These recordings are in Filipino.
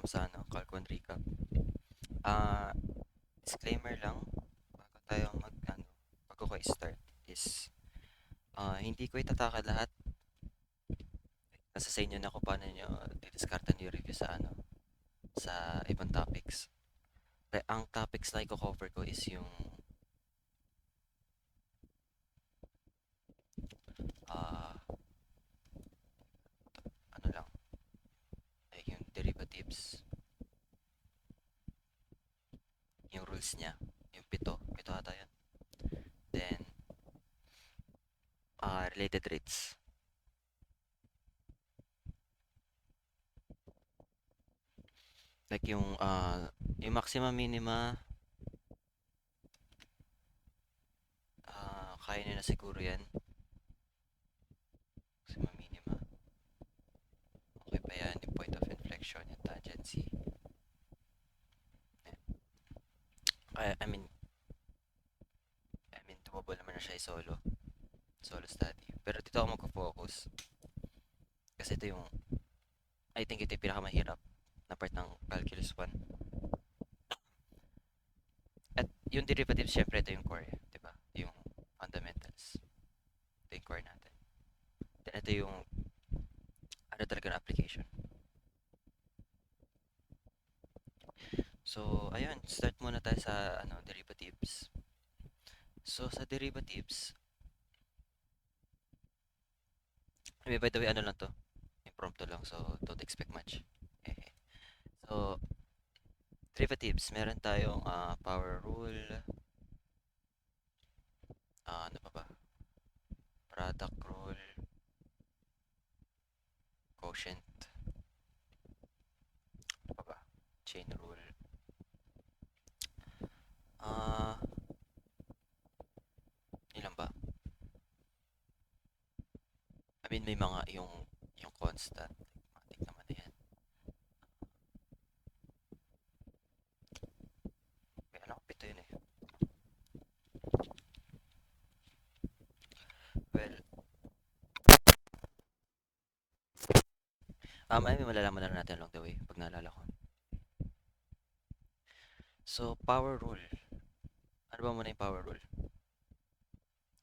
sa Calcon Recap. Ah, disclaimer lang bago tayo bago ko i-start is hindi ko itataka lahat. Nasa sa inyo na kung paano nyo didiskartan yung review sa ibang topics. Ang topics na i-cover ko is yung ah, ano lang, like yung derivatives, yung rules niya, yung pito ata yun. Then, related rates. Like yung maxima minima, kaya nyo na siguro yan. Maxima minima. Okay pa yan, yung point of inflection, yung tangency. I mean, doable naman na siya solo study. Pero dito ako magpo-focus kasi I think ito yung pinakamahirap na part ng Calculus 1. At yung derivatives, syempre ito yung core, di ba? Yung fundamentals. Ito yung core natin. Then ito yung ano talaga na application. So, ayun, start muna tayo sa derivatives. So, sa derivatives, by the way, ano lang to? Impromptu lang, so don't expect much. Eh. So, derivatives, meron tayong power rule, ano pa ba? Product rule, quotient, ano pa ba? Chain rule. Ah, ilan ba? I mean, may mga yung constant. Matik naman na yan. May ano, pito yun eh. Well, ay, malalaman na natin along the way pag naalala ko. So, power rule. Ano ba muna yung power rule?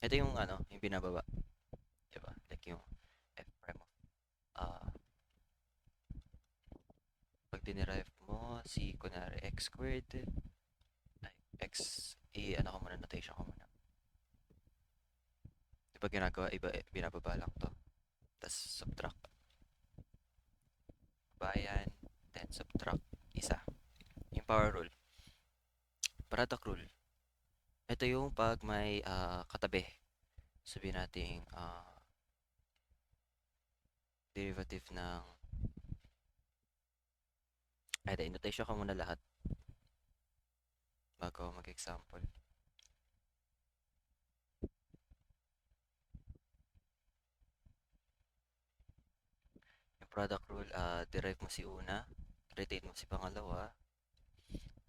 Ito yung binababa. Diba? Like yung f prime of, ah, pag dinerive mo, kunwari x squared, ay, x, ano ko muna, notation ko muna. Diba ginagawa, binababa lang to. Tapos subtract. Bayan, then subtract. Isa. Yung power rule. Product rule. Ito yung pag may katabi. Sabihin natin derivative ng notation ko muna lahat bago mag-example. Yung product rule, derive mo si una, retain mo si pangalawa,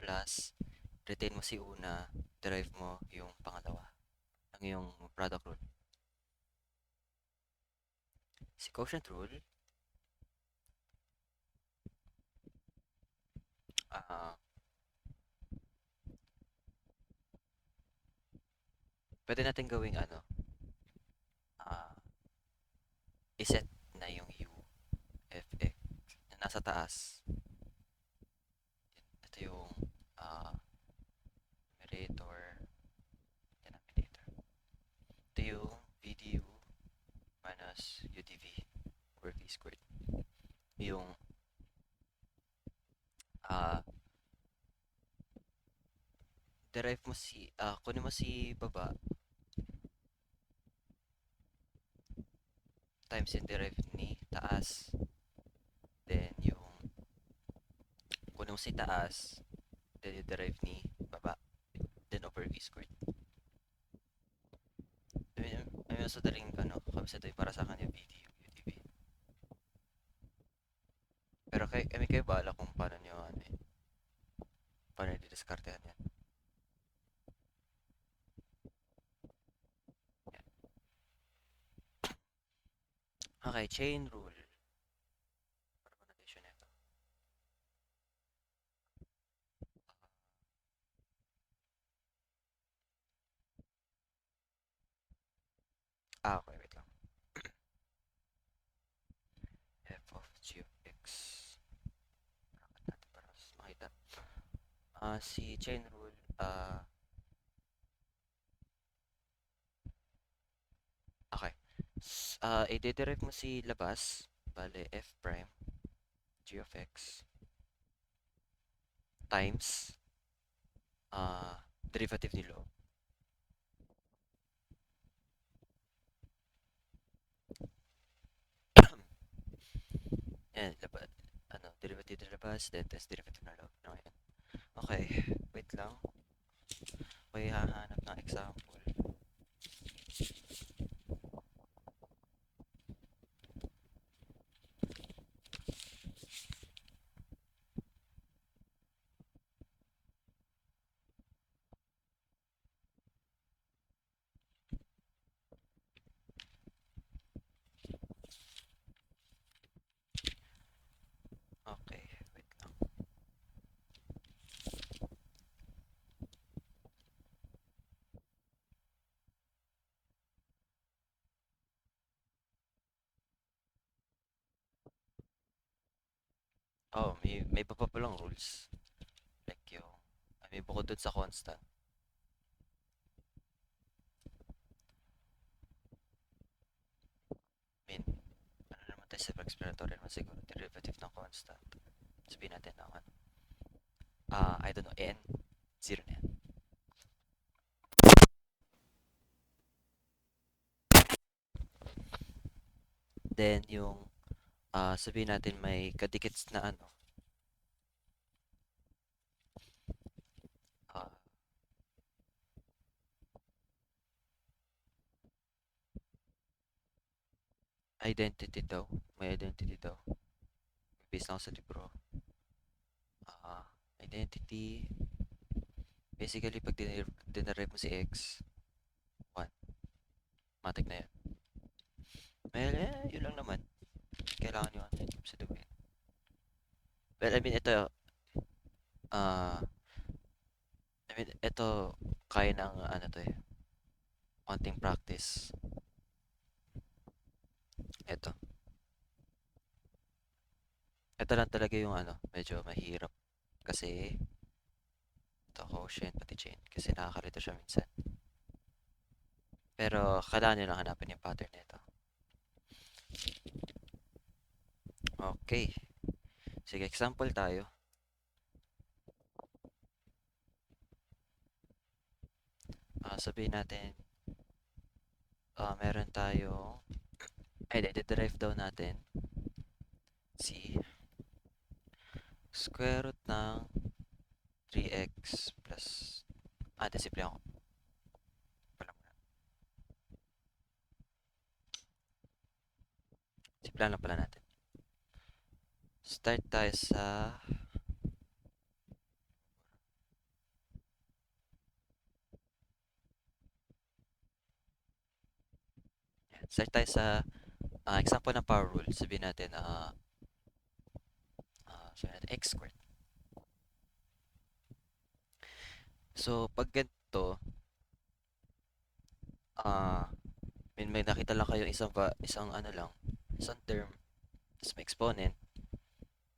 plus retain mo si una, derive mo yung pangalawa. Ang yung product rule. Si quotient rule, ah, pwede natin gawing iset na yung u, fx, na nasa taas. Ito yung numerator, denominator. Ito yung vdu minus udv over v squared. Yung derive mo kunin mo si baba times yung derive ni taas. Then yung kunin mo si taas, then yung derive ni baba. Then over v squared. May mas madaling kabisa ito para sa akin yung VDU, UDV. Pero kayo bahala kung paano nyo paano nyo didiskartehan yan. Yan. Okay, chain rule. Ano ba notation nito? of g of x. Bracket natin para mas makita. Si chain rule, okay. I-derive mo si labas, bale f prime g of x times derivative ni loob. Yan, derivative na labas, then test derivative na loob. Okay, okay, wait lang. Okay, hahanap ng example. Okay, wait lang. Oh, may iba pa palang rules. Like yung, may bukod dun sa constant. I mean, ano naman tayo self-explanatory naman siguro, derivative ng constant. Sabihin natin ng ano. I don't know, n, 0 na yan. Then yung, sabihin natin may kadikits na ano, ah, identity daw. May identity daw. Based lang sa libro. Identity, basically pag dinerive mo si x, 1. Matik na yan. Well, yun lang naman. Kailangan nyo ano yun sa domain. Well, ito, kaya ng ano to eh, konting practice. Ito. Ito lang talaga yung ano, medyo mahirap. Kasi, ito, quotient, pati chain. Kasi nakakalito siya minsan. Pero, kailangan nyo lang hanapin yung pattern nito. Okay. Sige, example tayo. Sabihin natin, meron tayo, derive daw natin si square root ng 3x plus, simple ako. Simple lang pala natin. Start tayo sa example ng power rule. Sabihin natin, x squared. So, pag ganito, may nakita lang kayo isang ano lang, isang term, tapos may exponent,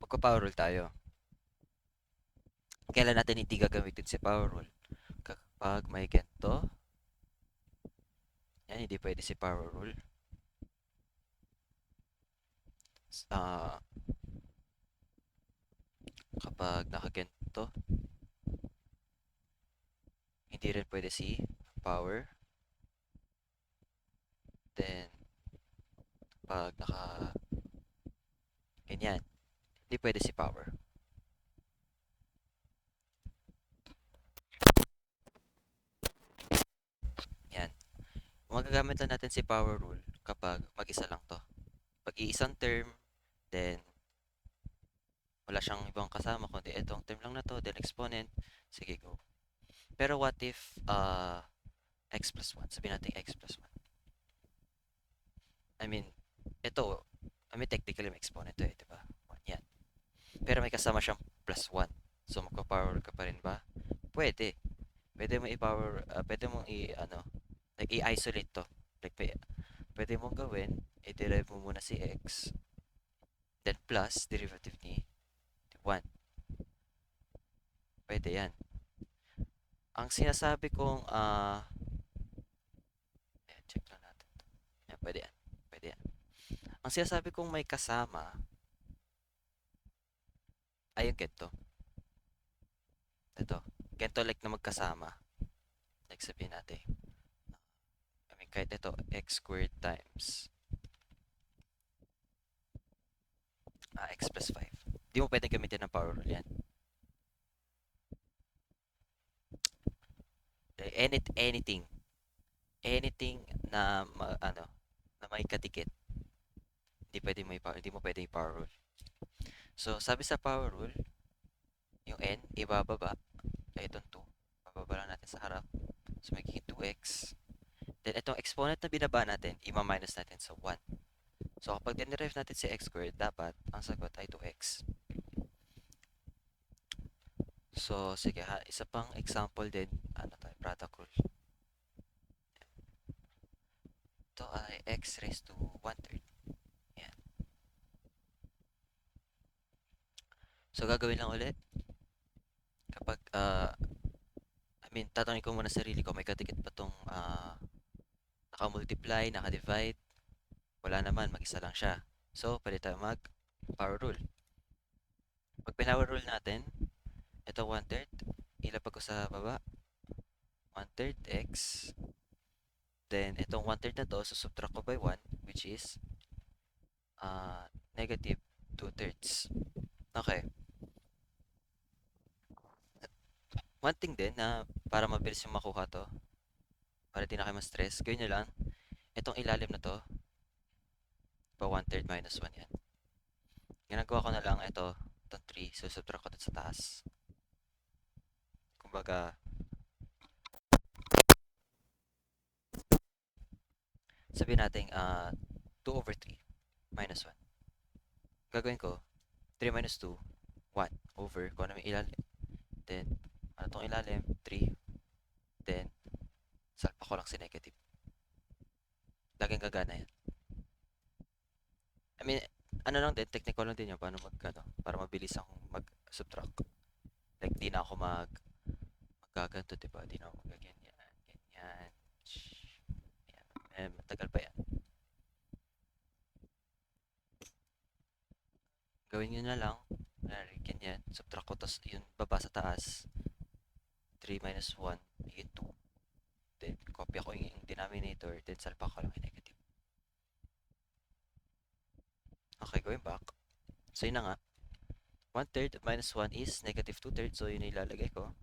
magpa-power rule tayo. Kailan natin hindi gagamitin si power rule? Kapag may ganito, yan, hindi pwede si power rule. Kapag nakaganto, hindi rin pwede si power. Then, pag ganyan, hindi pwede si power. Yan. Magagamit lang natin si power rule kapag mag-isa lang to. Pag iisang term, then wala siyang ibang kasama kundi itong term lang na to, then exponent, sige go. Pero what if x plus 1? Sabihin natin x plus 1. Technically may exponent to eh, di ba? 1 yan. Pero may kasama siyang plus 1. So magpa-power ka pa rin ba? Pwede. Pwede mo i-power, pwede mong like i-isolate to. Like pwede mong gawin, i-derive mo muna si x. then plus derivative ni 1. Pwede yan. Ang sinasabi kong, check lang natin. Yan, pwede yan. Pwede yan. Ang sinasabi kong may kasama ay yung ganito. Ito. Ganito like na magkasama. Like sabihin natin. I mean, kahit ito, x squared times x plus 5. Di mo pwedeng gamitin ng power rule yan. Anything. Anything na, na may kadikit. Hindi mo pwedeng power rule. So, sabi sa power rule, yung n, ibababa. Itong 2. Bababa lang natin sa harap. So, magiging 2x. Then, itong exponent na binaba natin, ima-minus natin sa 1. So, kapag dinerive natin si x squared, dapat, ang sagot ay 2x. So, sige ha, isa pang example din, product rule. Ito ay x raised to 1/3. Yan. So, gagawin lang ulit. Kapag, tatanungin ko muna sarili ko, may kadikit pa tong naka-multiply, naka-divide. Wala naman, mag-isa lang siya. So, pwede tayo mag-power rule. Pag pinower rule natin, ito 1/3, ilapag ko sa baba, 1/3 x. Then, itong 1/3 na to, susubtract ko by 1, which is negative 2/3. Okay. One thing din na para mabilis yung makuha to, para di na kayo ma-stress, gawin nyo lang, itong ilalim na to, pa 1/3 minus 1 yan. Ginagawa ko na lang itong 3, susubtract ko dun sa taas. Kumbaga, sabihin natin 2/3 minus 1. Gagawin ko, 3 minus 2, 1 over, kung ano yung ilalim. Then, tong ilalim, 3. Then, salpa ko lang si negative. Laging gagana yan. Ano lang din, technical lang din yun, paano para mabilis akong mag-subtract. Like, di na ako magaganto, diba? Di na ako magaganyan, ganyan. Matagal pa yan. Gawin nyo na lang, ganyan, subtract ko, tapos yun, baba sa taas, 3 minus 1, higit 2. Then, copy ko yung denominator, then salpa ko lang yung negative. Okay, going back. So, yun na nga. 1/3 minus 1 is negative 2/3. So, yun yung ilalagay ko.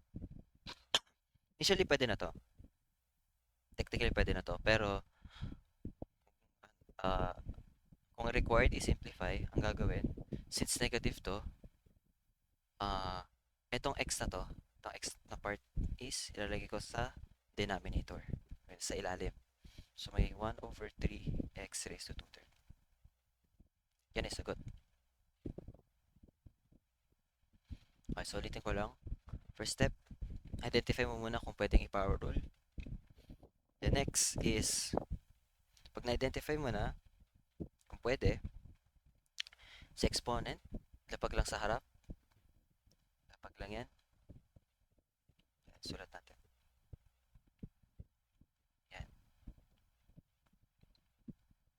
Initially, pwede na to. Technically, pwede na to. Pero, kung required i-simplify, ang gagawin, since negative to, etong x na to, itong x na part is ilalagay ko sa denominator, sa ilalim. So, may 1/3 x raised to 2/3. Yan ay sagot. Okay, so ulitin ko lang. First step, identify mo muna kung pwedeng i-power rule. The next is, pag na-identify mo na, kung pwede, sa exponent, lapag lang sa harap. Lapag lang yan. Sulat natin. Yan.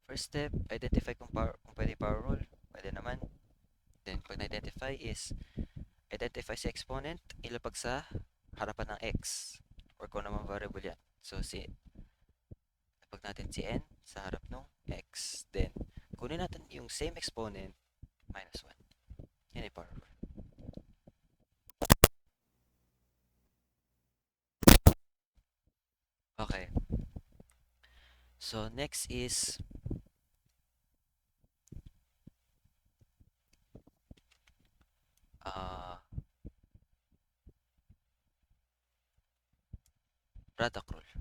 First step, identify kung pwede power rule. Pwede naman. Then, pag na-identify is, identify sa exponent, ilapag sa harapan ng x. Or kung naman variable yan. So, lapag natin si n sa harap ng x. Then, kunin natin yung same exponent, minus 1. Yan ay power rule. Okay. So, next is product rule.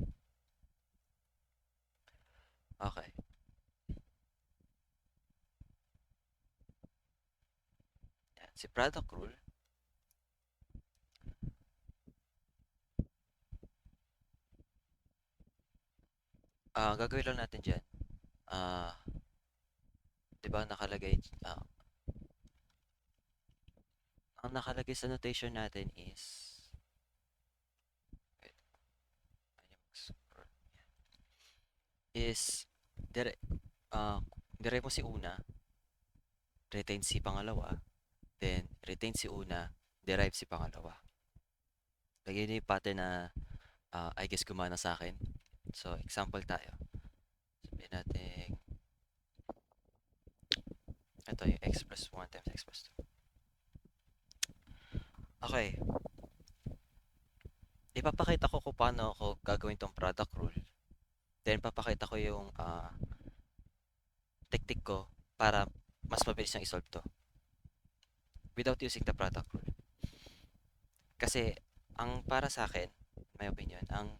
Okay. Yan. Si product rule, gagawin lang natin dyan. Di ba nakalagay, ang nakalagay sa notation natin is, wait, ayun, mag-scroll. Is, dire, uh, dire mo si una, retain si pangalawa, then retain si una, derive si pangalawa. Lagyan niyo yung pattern na I guess gumana sa akin. So, example tayo. Sabihin natin, ito yung x plus 1 times x plus 2. Okay, ipapakita ko kung paano ako gagawin tong product rule. Then, papakita ko yung technique ko para mas mabilis yung isolve to without using the product rule. Kasi, ang para sa akin, my opinion, ang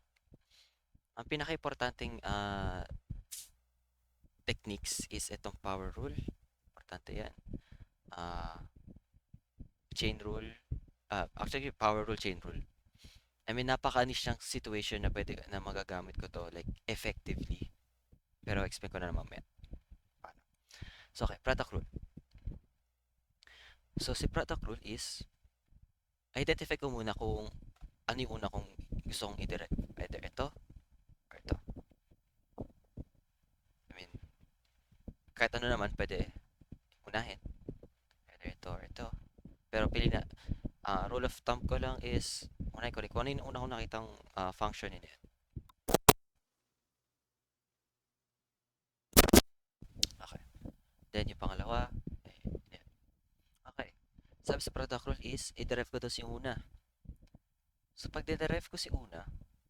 pinaka-importanting techniques is itong power rule. Importante yan. Chain rule. Actually, power rule, chain rule. I mean, napaka-niche ng situation na pwede na magagamit ko to like effectively. Pero explain ko na naman mamaya. Paano? So, okay, product rule. So, si product rule is identify ko muna kung ano yung una kong gusto kong i-derive. Either ito or ito. I mean, kahit ano naman pwede unahin. Either ito or ito. Pero pili na, rule of thumb ko lang is, unahin ko rin kung ano yung una kong nakitang function in it. Okay. Then yung pangalawa, yan. Okay. Sabi sa product rule is, i-derive ko to si una. So, pag derive ko si una,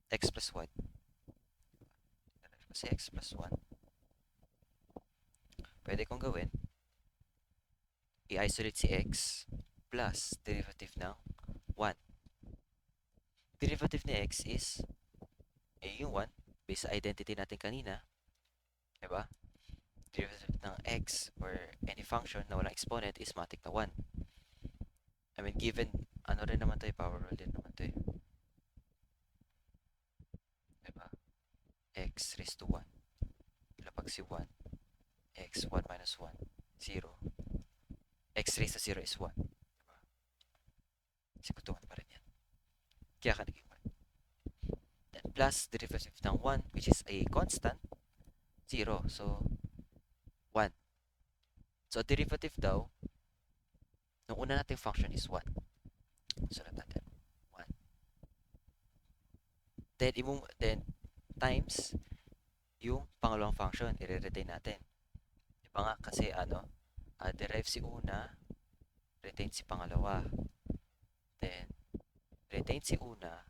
x plus 1. Derive ko si x plus 1. Pwede kong gawin, i-isolate si x plus derivative ng 1. Derivative ni x is, yung 1, based sa identity natin kanina, diba? Derivative ng x or any function na walang exponent is matic na 1. I mean, given, ano rin naman to, power rule din naman to, diba? X raised to 1. Lapag si 1, x 1 minus 1, 0. X raised to 0 is 1. Diba? Equal to 1 pa rin yan. Kaya ka naging 1. Then plus derivative ng 1, which is a constant, 0. So, 1. So, derivative daw, nung una nating function is 1. Sulat natin. 1. Then, times yung pangalawang function, i-retain natin. Diba nga, kasi derive si una, retain si pangalawa. Then, retain si una,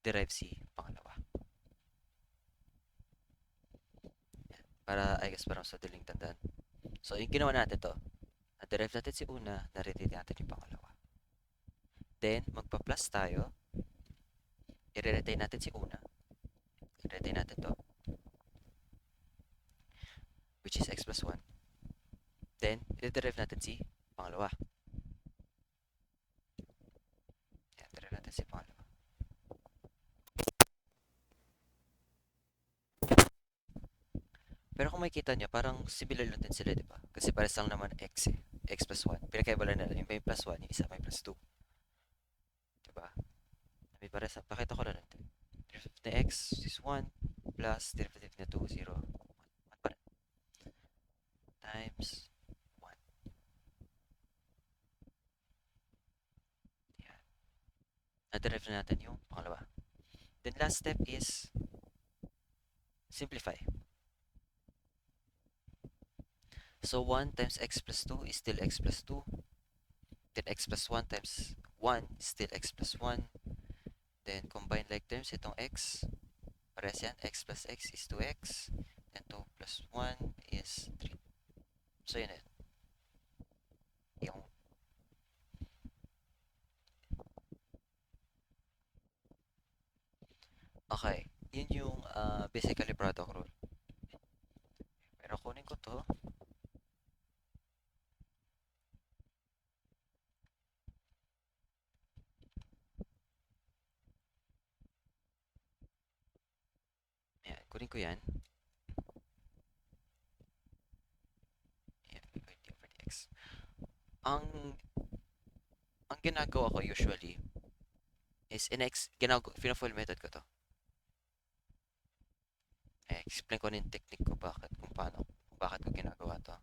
derive si pangalawa. Yan. Para, I guess, parang sa daling tandaan. So, yung ginawa natin to, na-derive natin si una, na-retain natin yung pangalawa. Then, magpa-plus tayo, i-retain natin si una, i-retain natin to, which is x plus 1. Then, i-derive natin si pangalawa. Yan, derive natin si pangalawa. Pero kung makikita nyo, parang similar lang din sila, di ba? Kasi pares lang naman x eh. X plus 1. Pinakaiba lang nila. Yung may plus 1, yung isa may plus 2. Di ba? May pares. Pakita ko lang natin. Derivative na x is 1 plus derivative na 2, 0. 1 pa rin. Times 1. Yan. Na-derive na natin yung pangalawa. Then last step is simplify. So 1 times x plus 2 is still x plus 2. Then x plus 1 times 1 is still x plus 1. Then combine like terms, itong x. Pares yan, x plus x is 2x. Then 2 plus 1 is 3. So yun yun. Yung okay, yun yung basically product rule. Pero kunin ko to. Ayan, kunin ko yan. Ayan, over dx. Ang ang ginagawa ko usually is fina-full method ko to. Explain ko na yung technique ko kung bakit ko ginagawa to.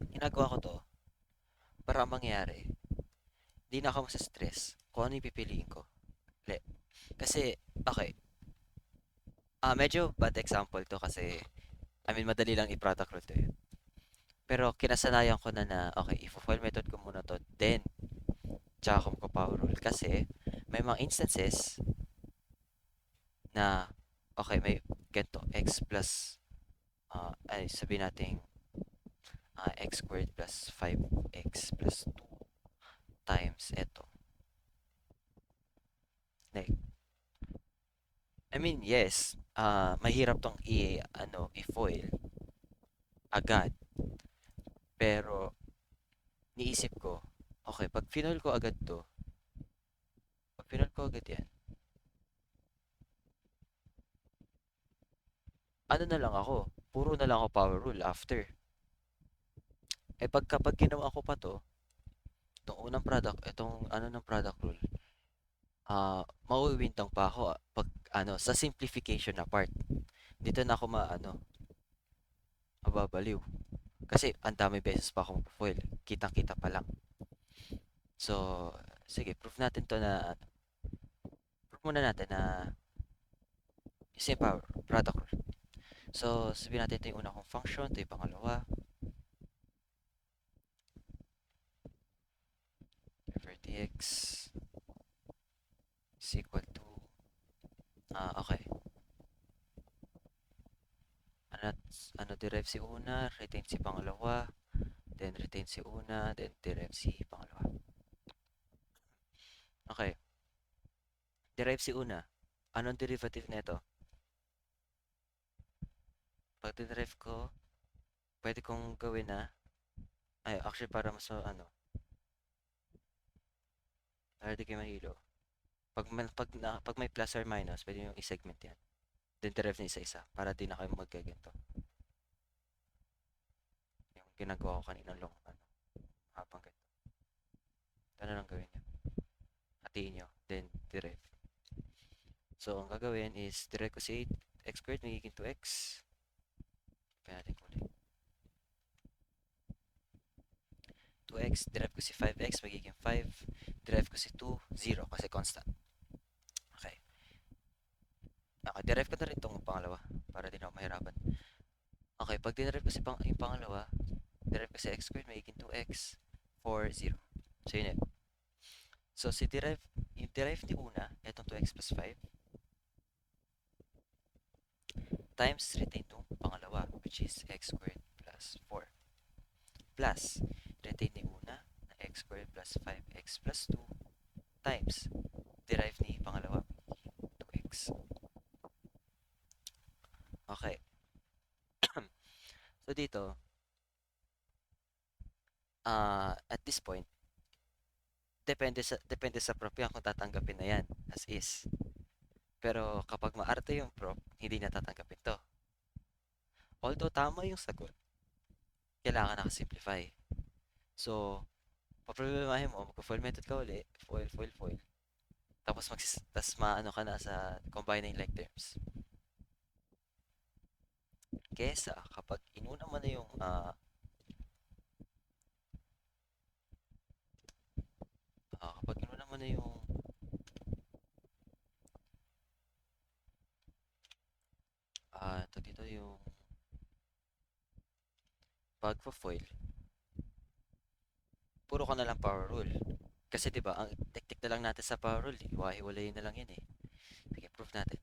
Ginagawa ko to para ang mangyari, di na ako stress kung ano yung pipiliin ko. Kasi, okay, medyo bad example to kasi, I mean, madali lang i-product rule to eh. Pero kinasanayan ko na, okay, i-full method ko muna to, then, tsaka ako magpa-power rule. Kasi, may mga instances na, okay, may ganito, x plus, ay, sabihin natin, x squared plus 5x plus 2 times eto. Like, I mean, yes, mahirap tong i-foil agad. Pero, niisip ko, okay, pag final ko agad yan, ano na lang ako, puro na lang ako power rule after. Kapag ginawa ko pa to, itong ano ng product rule, mauwiwintang pa ako pag sa simplification na part. Dito na ako mababaliw. Kasi ang dami beses pa akong foil. Kitang-kita pa lang. So, sige, prove muna natin na same power, product rule. So, sabihin natin ito yung una kong function, ito yung pangalawa. Wherever dx is equal to, okay. Ano, ano derive si una, retain si pangalawa, then retain si una, then derive si pangalawa. Okay, derive si una. Anong derivative nito? Pag derive ko, pwede kong gawin na, ay, actually para mas, para di kayo mahilo. Pag may plus or minus, pwede yung i-segment yan. Then derive na isa-isa, para di na kayo magkaganto. Yung ginagawa ko kanina long, habang ganito. Ito na lang gawin nyo. Hatiin nyo, then derive. So, ang gagawin is, derive ko si x squared, magiging 2x. Kaya natin ulit. 2x, derive ko si 5x, magiging 5. Derive ko si 2, 0, kasi constant. Okay. Okay, derive ko na rin itong pangalawa, para din ako mahirapan. Okay, pag dinerive ko yung pangalawa, derive ko si x squared, magiging 2x, 4, 0. So, yun yun. So, yung derive ni una, itong 2x plus 5, times retain itong pangalawa, which is x squared plus 4. Plus, retain ni una na x squared plus 5x plus 2 times derive ni pangalawa, 2x. Okay. So, dito, at this point, depende sa prop yan kung tatanggapin na yan as is. Pero kapag maarte yung prop, hindi na tatanggapin to. Although tama yung sagot, kailangan nakasimplify. So, paproblemahin mo, mag-foil method ka uli, foil, foil, foil. Tapos maano ka na sa combining like terms. Kesa kapag inuna mo na yung kapag inuna mo na yung ito dito yung pagpo-foil, puro ka na lang power rule. Kasi 'di ba, ang teknik na lang natin sa power rule, hiwa-hiwalayin na lang 'yan eh. Sige, proof natin.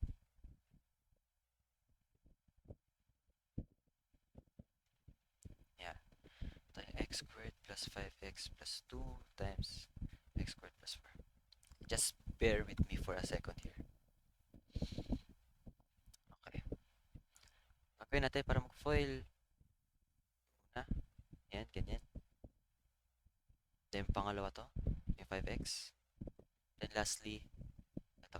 Yeah. Ito yung x squared plus 5x plus 2 times x squared plus 4. Just bear with me for a second here. Okay. Gagawin natin para mag-foil. Una, yan, ganyan. Then pangalawa to, yung 5x. Then lastly, ito.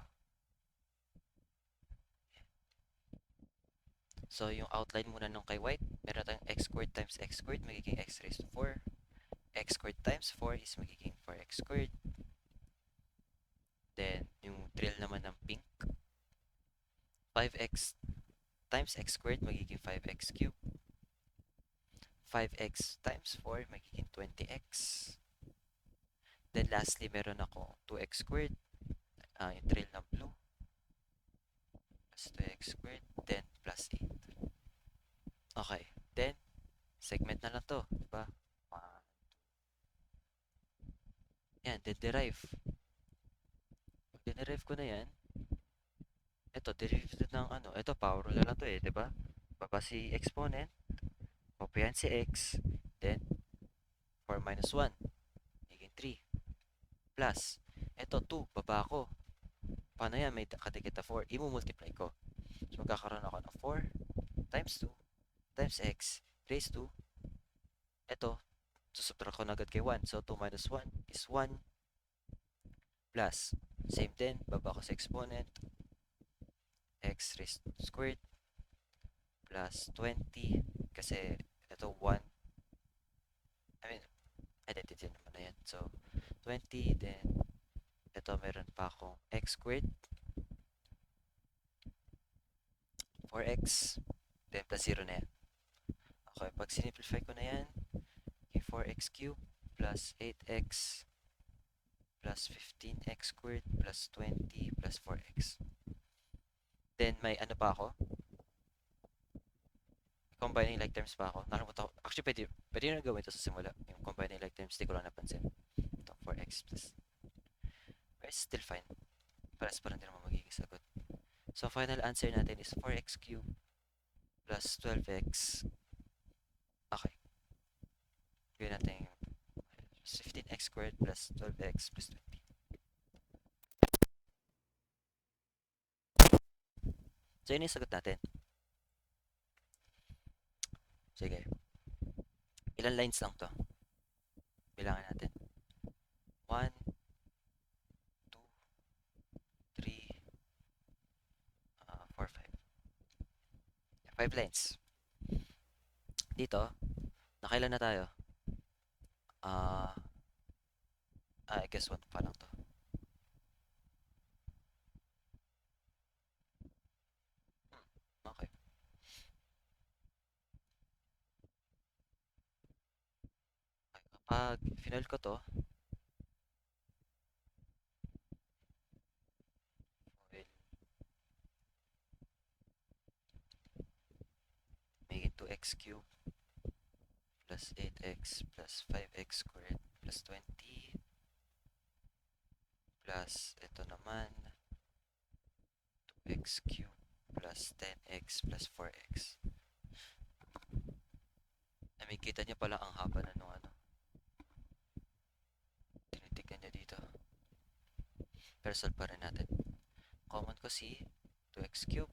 So, yung outline muna nung kay white, meron tayong x squared times x squared, magiging x raised to 4. x squared times 4 is magiging 4x squared. Then, yung trail naman ng pink, 5x times x squared magiging 5x cubed. 5x times 4 magiging 20x. Then lastly, meron ako 2x squared, yung trail ng blue, plus 2x squared, then plus 8. Okay, then segment na lang to, diba? Yan, then derive. Pag dinerive ko na yan, ito, derivative ng ano, ito, power rule na lang to diba? Baba si exponent, papayan si x, then 4 minus 1, magiging 3. Plus, ito, 2, baba ko. Paano yan? May katikit na 4. I-multiply ko. So, magkakaroon ako ng 4 times 2 times x raised to, ito, susubtract ko na agad kay 1. So, 2 minus 1 is 1 plus, same din, baba ko sa exponent, x raised to squared plus 20, kasi ito 1, I mean, identity naman na yan. So, 20, then, ito meron pa akong x squared, 4x, then plus 0 na yan. Okay, pag sinimplify ko na yan, yung 4x cubed plus 8x plus 15x squared plus 20 plus 4x. Then, may ano pa ako? Combining like terms pa ako. Nakalimutan ko. Actually, pwede na gawin ito sa simula. Yung combining like terms, di ko lang napansin. Ito, 4x plus. But it's still fine. Paras pa rin din naman magiging sagot. So, final answer natin is 4x cubed plus 12x. Okay. Gawin natin 15x squared plus 12x plus 20. So, yun yung sagot natin. Sige. Ilan lines lang to? Bilangan natin. 1, 2, 3, 4, 5. 5 lines. Dito, nakailan na tayo? I guess 1 pa lang to. Okay. Kapag final ko to, make it 2x cubed plus 8x plus 5x squared plus 20 plus ito naman 2x cubed plus 10x plus 4x. I mean, kita niya pala ang haba na nung ano. Tinitignan niya dito. Pero solve pa rin natin. Common ko si 2x cubed.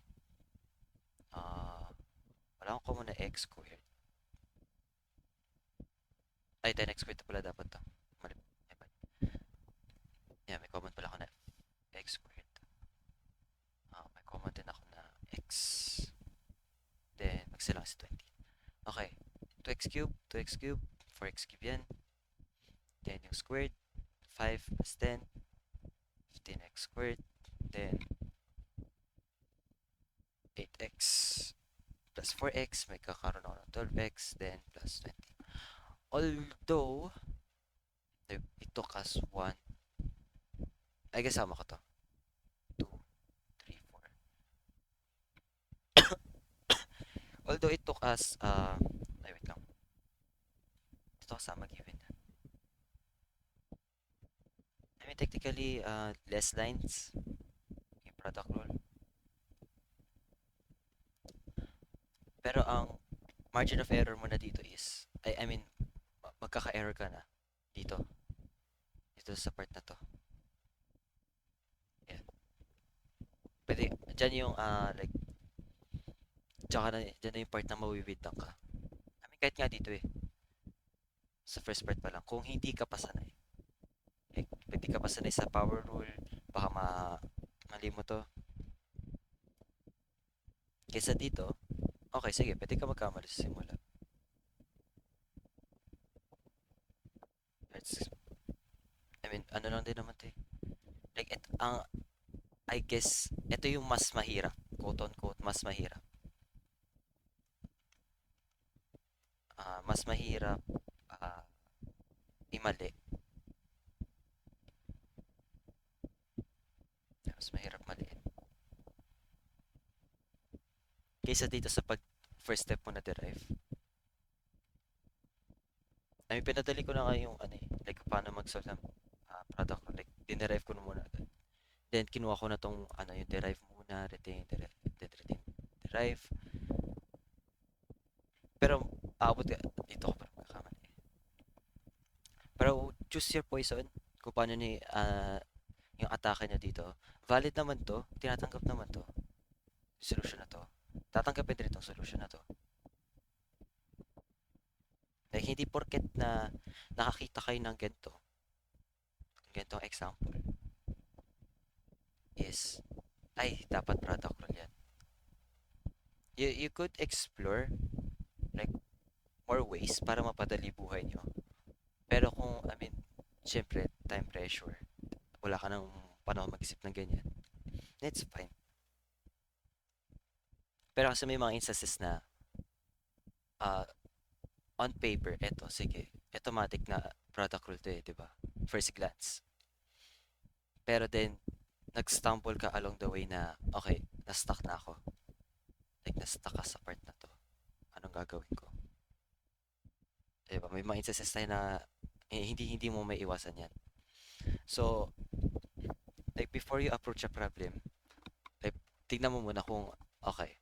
Wala akong common na x squared. Ay, 10x squared na pala dapat to. Mali. Yeah, may common pala ako na x squared. May common din ako na x. Then, magsilang si 20. Okay. 2x cubed, 2x cubed, 4x cubed yan. Then, yung squared, 5 plus 10, 15x squared. Then, 8x plus 4x, may kakaroon ako ng 12x, then plus 20. Although, it took us 1, I guess sama ko to. 2, 3, 4. Although it took us, wait lang. Ito kasama given. I mean, technically, less lines yung product rule. Pero ang margin of error mo na dito is, I mean, magkaka-error ka na dito. Dito sa part na to. Yan. Pwede, dyan yung, like, tsaka na, dyan na yung part na mawibidang ka. I mean, kahit nga dito sa first part pa lang, kung hindi ka pa sanay, hindi ka pa sanay sa power rule, baka mali mo to. Kesa dito, okay, sige, pwede ka magkamali sa simula. ano lang din naman 'to, eh. Like I guess ito yung mas mahirap, quote unquote, mas mahirap. Mas mahirap ah, imali. Mas mahirap maliin. Kaysa dito sa pag first step mo na derive. I mean, pinadali ko na nga yung ano eh, like paano mag-solve ng product. Like, dinerive ko na muna agad. Then, kinuha ko na tong ano, yung derive muna, retain, derive, then retain, derive. Pero, abot ka, dito ko pa magkakamali. Pero, choose your poison. Kung paano ni, yung atake niya dito. Valid naman to, tinatanggap naman to. Solution na to. Tatanggapin din itong solution na to. Like, hindi porket na nakakita kayo ng gantong example, is, ay, dapat product rule yan. You could explore, like, more ways para mapadali buhay nyo. Pero kung, I mean, syempre, time pressure, wala ka ng panahon mag-isip ng ganyan, it's fine. Pero kasi may mga instances na, uh, on paper, eto, sige, automatic na product rule to eh, di ba? First glance. Pero then, nag-stumble ka along the way na, okay, na-stuck na ako. Like, na-stuck ka sa part na to. Anong gagawin ko? Diba? May mga instances tayo na hindi mo may iwasan yan. So, like, before you approach a problem, like, tignan mo muna kung, okay,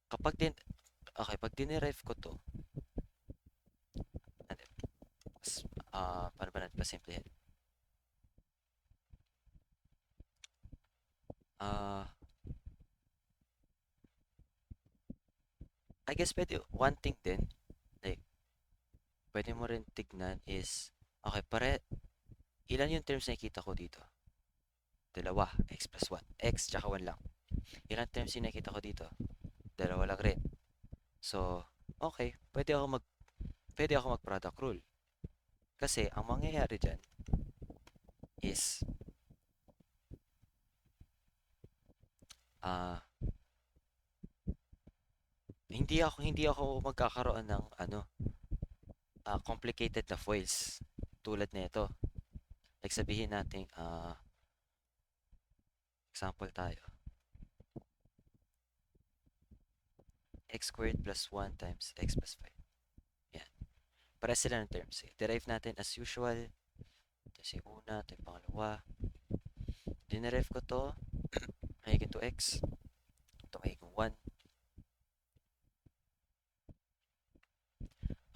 kapag din, okay, pag dinerive ko to, ano, mas, paano ba natin pasimplihin? Ah, I guess pwede, one thing din, like, pwede mo rin tignan is, okay, ilan yung terms na nakikita ko dito? Dalawa, x plus 1. X tsaka 1 lang. Ilan terms yung nakikita ko dito? Dalawa lang rin. So, okay, pwede ako mag-product rule. Kasi, ang mangyayari dyan is, ah, hindi ako magkakaroon ng, ano, complicated na foils. Tulad nito. Like, sabihin natin, example tayo. X squared plus 1 times x plus 5. Yan. Para sila ng terms. Derive natin as usual. Ito yung una, ito yung pangalawa. Dinerive ko to. Mahigin to x. Ito mahigin 1.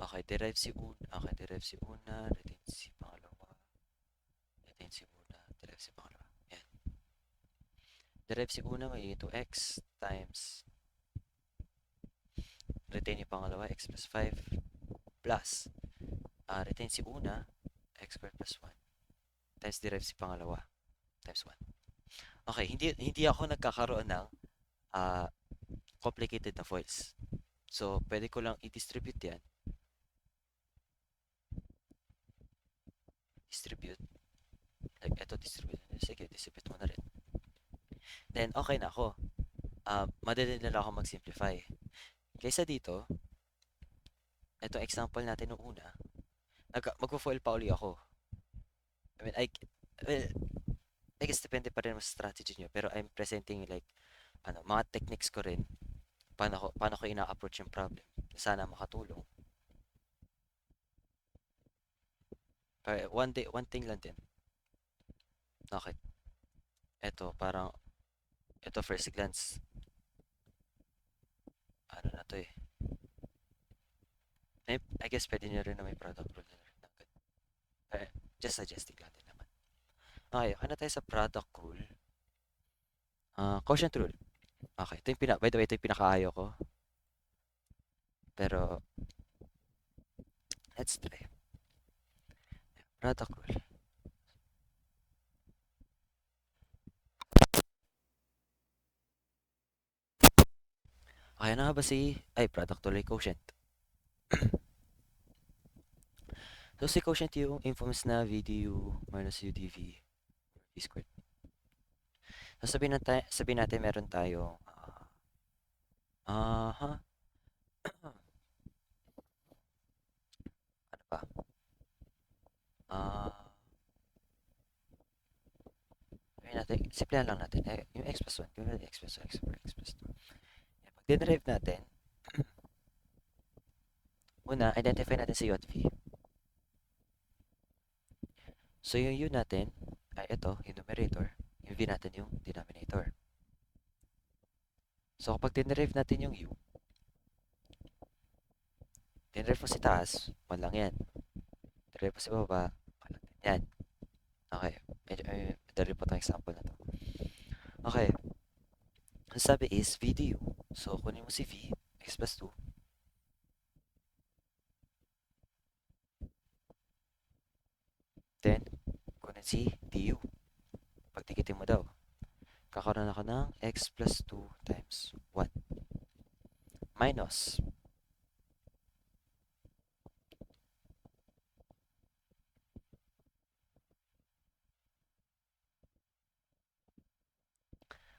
Okay, derive si una. Okay, derive si una. Retain si pangalawa. Retain si una. Derive si pangalawa. Yan. Derive si una mahigin to x times retain yung pangalawa, x plus 5 plus retain si una, x squared plus 1 times derive si pangalawa times 1. Okay, hindi ako nagkakaroon ng uh, complicated na foils. So, pwede ko lang i-distribute yan. Distribute. Like, eto distribute. Sige, distribute mo na rin. Then, okay na ako. Madali na lang ako mag-simplify. Kaysa dito, eto example natin nung una, magpo-foil pa uli ako. I mean, well, I guess depende pa rin sa strategy nyo. Pero I'm presenting like, ano, mga techniques ko rin. Paano ko ina-approach yung problem. Sana makatulong. Pero one thing lang din. Okay. Ito first glance. Ano na to eh. I guess pwede nyo rin na may product rule na rin. Just suggesting lang din naman. Okay, ano tayo sa product rule? Quotient rule. Okay, by the way, ito yung pinakaayaw ko. Pero, let's try. Product rule. Okay, ano nga ba product rule quotient? So, si quotient yung infamous na VDU minus UDV V squared. So, sabihin natin meron tayong aha, ano pa? Ah, sabihin natin, simplihan lang natin. Yung x plus 1, gawin natin x plus 1, x plus 2, x plus 2. Yan, pag dinerive natin, una, identify natin si u at v. So, yung u natin, ay ito, yung numerator. Yung v natin yung denominator. So, kapag dinerive natin yung u, dinerive mo si taas, 1 lang yan. Dinerive mo si baba, 1 lang din yan. Okay, medyo po itong example na to. Okay, ang sabi is v du. So, kunin mo si v, x plus 2. Then, kunin si du. Pagtikitin mo daw. Kakaroon ako ng x plus 2 times 1 minus.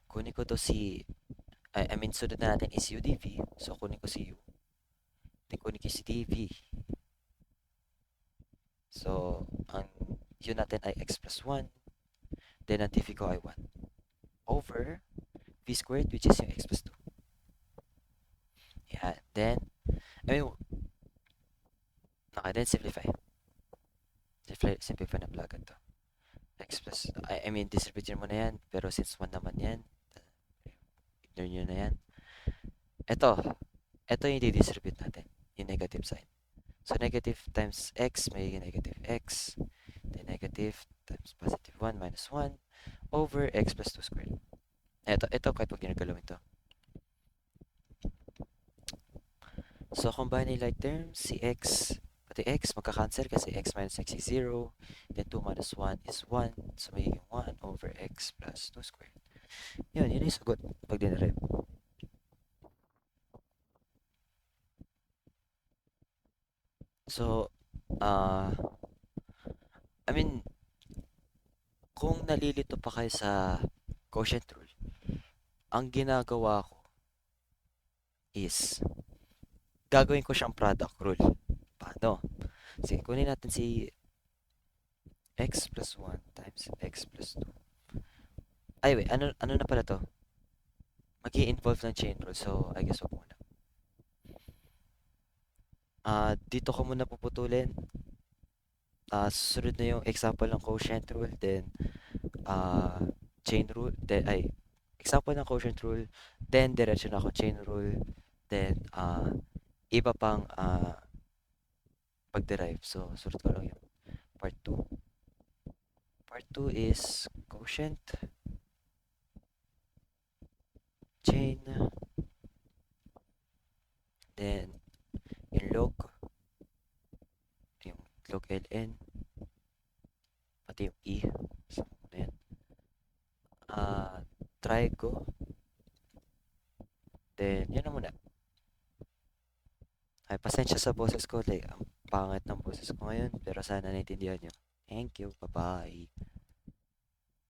Kunin ko to si, I mean, sunod na natin is u dv. So, kunin ko si u. Then, kunin ko si dv. So, ang u natin ay x plus 1. Then, ang dv ko ay 1 over v squared, which is yung x plus 2. Yeah. Then, I mean, then simplify. Simplify na pala agad to. X plus, I mean, distribute mo na yan. Pero since 1 naman yan, ignore nyo na yan. Ito yung di-distribute natin. Yung negative sign. So, negative times x may negative x. Then, negative times positive 1 minus 1 over x plus 2 squared. Ito kahit pag ginagalawin to. So, combine yung like terms, si x, pati x, magka-cancel kasi x minus x is 0. Then, 2 minus 1 is 1. So, magiging 1 over x plus 2 squared. Yun yung sagot pag dinarep. So, I mean, kung nalilito pa kayo sa quotient rule, ang ginagawa ko is, gagawin ko siyang product rule. Paano? Sige, kunin natin si x plus 1 times x plus 2. Ay, wait, ano na pala to? Mag-i-involve ng chain rule, so I guess wag muna. Dito ko muna puputulin. Susunod na yung example ng quotient rule, then chain rule, then example ng quotient rule, then diretso na ako chain rule, then iba pang pag-derive. So, susunod ko lang yung part 2. Part 2 is quotient, chain, then yung log ln, pati yung e. So, ano yan? Try ko. Then, yun na muna. Ay, pasensya sa boses ko. Like, ang pangit ng boses ko ngayon. Pero sana naintindihan nyo. Thank you. Bye-bye.